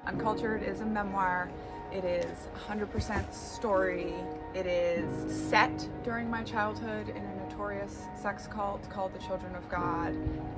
Uncultured is a memoir. It is 100% story. It is set during my childhood in a notorious sex cult called the Children of God,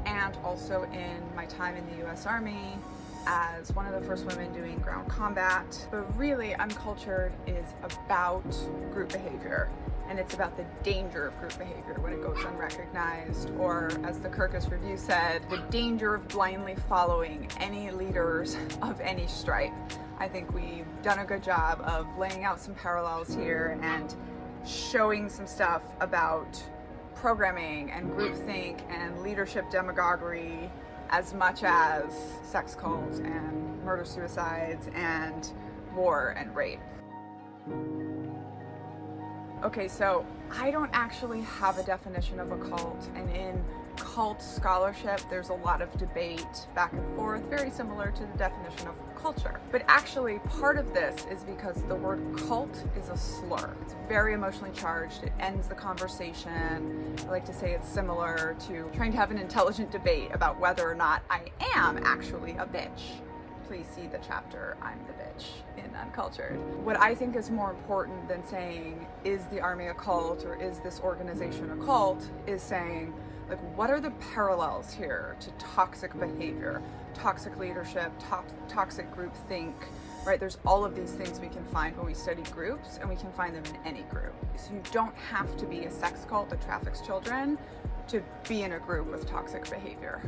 and also in my time in the US Army as one of the first women doing ground combat. But really, Uncultured is about group behavior, and it's about the danger of group behavior when it goes unrecognized, or as the Kirkus Review said, the danger of blindly following any leaders of any stripe. I think we've done a good job of laying out some parallels here and showing some stuff about programming and groupthink and leadership demagoguery, as much as sex cults and murder-suicides and war and rape. Okay, so I don't actually have a definition of a cult, and in cult scholarship there's a lot of debate back and forth, very similar to the definition of culture. But actually part of this is because the word cult is a slur. It's very emotionally charged. It ends the conversation. I like to say it's similar to trying to have an intelligent debate about whether or not I am actually a bitch. Please see the chapter I'm the bitch in Uncultured. What I think is more important than saying, is the Army a cult or is this organization a cult, is saying, like, what are the parallels here to toxic behavior, toxic leadership, toxic groupthink, right? There's all of these things we can find when we study groups, and we can find them in any group. So you don't have to be a sex cult that traffics children to be in a group with toxic behavior.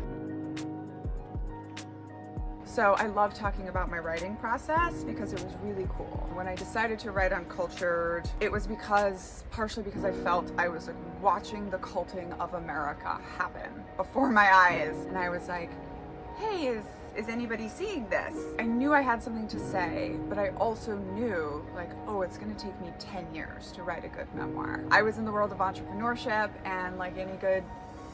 So I love talking about my writing process because it was really cool. When I decided to write Uncultured, it was partially because I felt I was like watching the culting of America happen before my eyes. And I was like, hey, is anybody seeing this? I knew I had something to say, but I also knew, like, oh, it's gonna take me 10 years to write a good memoir. I was in the world of entrepreneurship, and like any good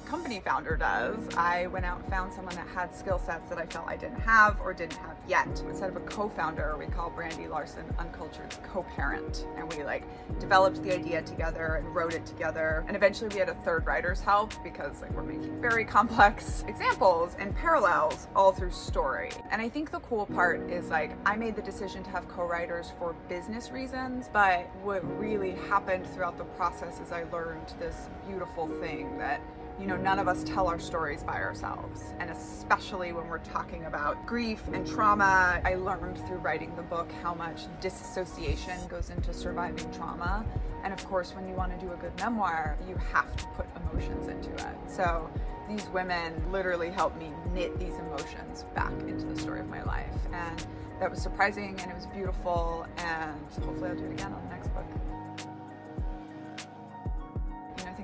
company founder does, I went out and found someone that had skill sets that I felt I didn't have or didn't have yet. Instead of a co-founder, we call Brandy Larson Uncultured's co-parent, and we like developed the idea together and wrote it together, and eventually we had a third writer's help because like we're making very complex examples and parallels all through story. And I think the cool part is like I made the decision to have co-writers for business reasons, but what really happened throughout the process is I learned this beautiful thing that, you know, none of us tell our stories by ourselves, and especially when we're talking about grief and trauma. I learned through writing the book how much disassociation goes into surviving trauma, and of course when you want to do a good memoir, you have to put emotions into it. So these women literally helped me knit these emotions back into the story of my life, and that was surprising and it was beautiful, and hopefully I'll do it again on the next book.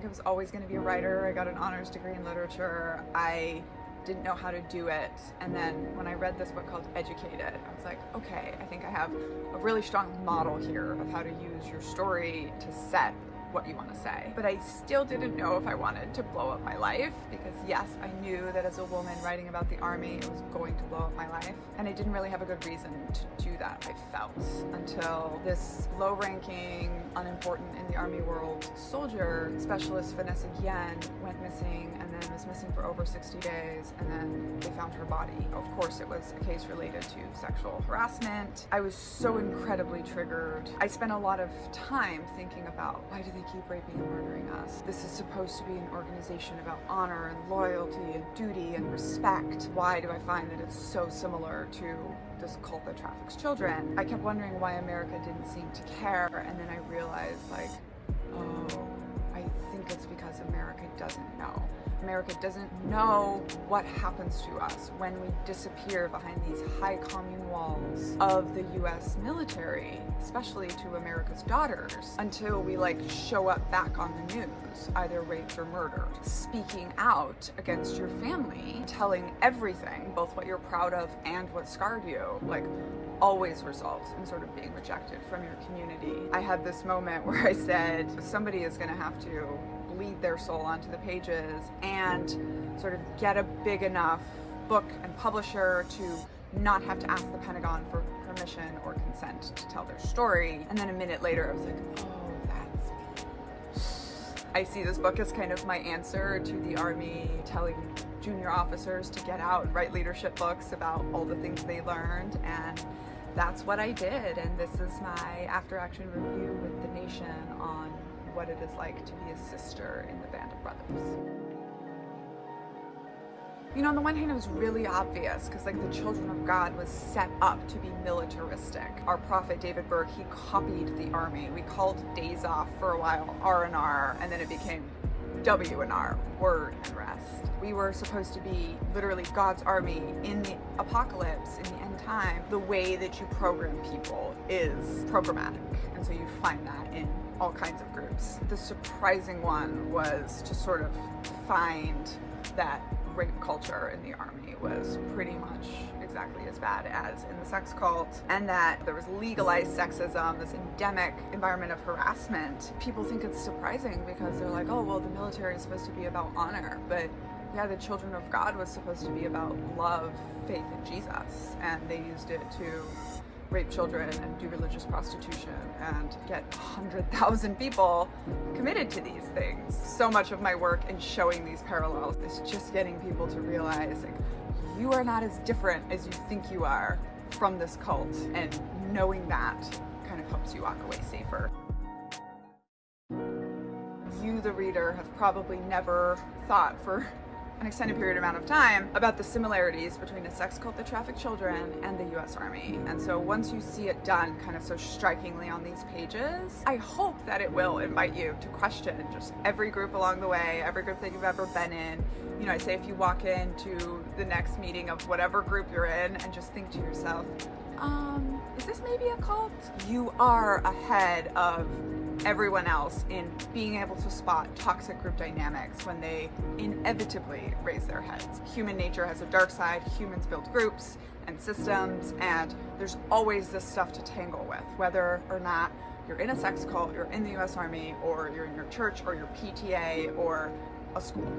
I was always going to be a writer. I got an honors degree in literature. I didn't know how to do it. And then when I read this book called Educated, I was like, okay, I think I have a really strong model here of how to use your story to set what you want to say. But I still didn't know if I wanted to blow up my life, because yes, I knew that as a woman writing about the Army, it was going to blow up my life. And I didn't really have a good reason to do that, I felt, until this low-ranking, unimportant in the Army world soldier, Specialist Vanessa Guillen, went missing, and then was missing for over 60 days, and then they found her body. Of course, it was a case related to sexual harassment. I was so incredibly triggered. I spent a lot of time thinking about, why do they keep raping and murdering us? This is supposed to be an organization about honor and loyalty and duty and respect. Why do I find that it's so similar to this cult that traffics children? I kept wondering why America didn't seem to care, and then I realized, like, oh, I think it's because America doesn't know. America doesn't know what happens to us when we disappear behind these high commune walls of the US military, especially to America's daughters, until we like show up back on the news, either raped or murdered. Speaking out against your family, telling everything, both what you're proud of and what scarred you, like always results in sort of being rejected from your community. I had this moment where I said, somebody is gonna have to bleed their soul onto the pages and sort of get a big enough book and publisher to not have to ask the Pentagon for permission or consent to tell their story. And then a minute later I was like, oh, that's me. I see this book as kind of my answer to the Army telling junior officers to get out and write leadership books about all the things they learned, and that's what I did. And this is my after-action review with the nation on what it is like to be a sister in the band of brothers. You know, on the one hand, it was really obvious because, like, the Children of God was set up to be militaristic. Our prophet David Berg, he copied the army. We called days off for a while R&R, and then it became W&R, word and rest. We were supposed to be literally God's army in the apocalypse, in the end time. The way that you program people is programmatic, and so you find that in all kinds of groups. The surprising one was to sort of find that rape culture in the army was pretty much exactly as bad as in the sex cult, and that there was legalized sexism, this endemic environment of harassment. People think it's surprising because they're like, oh, well, the military is supposed to be about honor, but yeah, the Children of God was supposed to be about love, faith in Jesus, and they used it to rape children and do religious prostitution and get 100,000 people committed to these things. So much of my work in showing these parallels is just getting people to realize, like, you are not as different as you think you are from this cult, and knowing that kind of helps you walk away safer. You, the reader, have probably never thought for an extended period amount of time about the similarities between a sex cult that trafficked children and the US Army. And so once you see it done kind of so strikingly on these pages, I hope that it will invite you to question just every group along the way, every group that you've ever been in. You know, I say if you walk into the next meeting of whatever group you're in and just think to yourself, is this maybe a cult? You are ahead of everyone else in being able to spot toxic group dynamics when they inevitably raise their heads. Human nature has a dark side. Humans build groups and systems, and there's always this stuff to tangle with, whether or not you're in a sex cult, you're in the US Army, or you're in your church or your PTA or a school.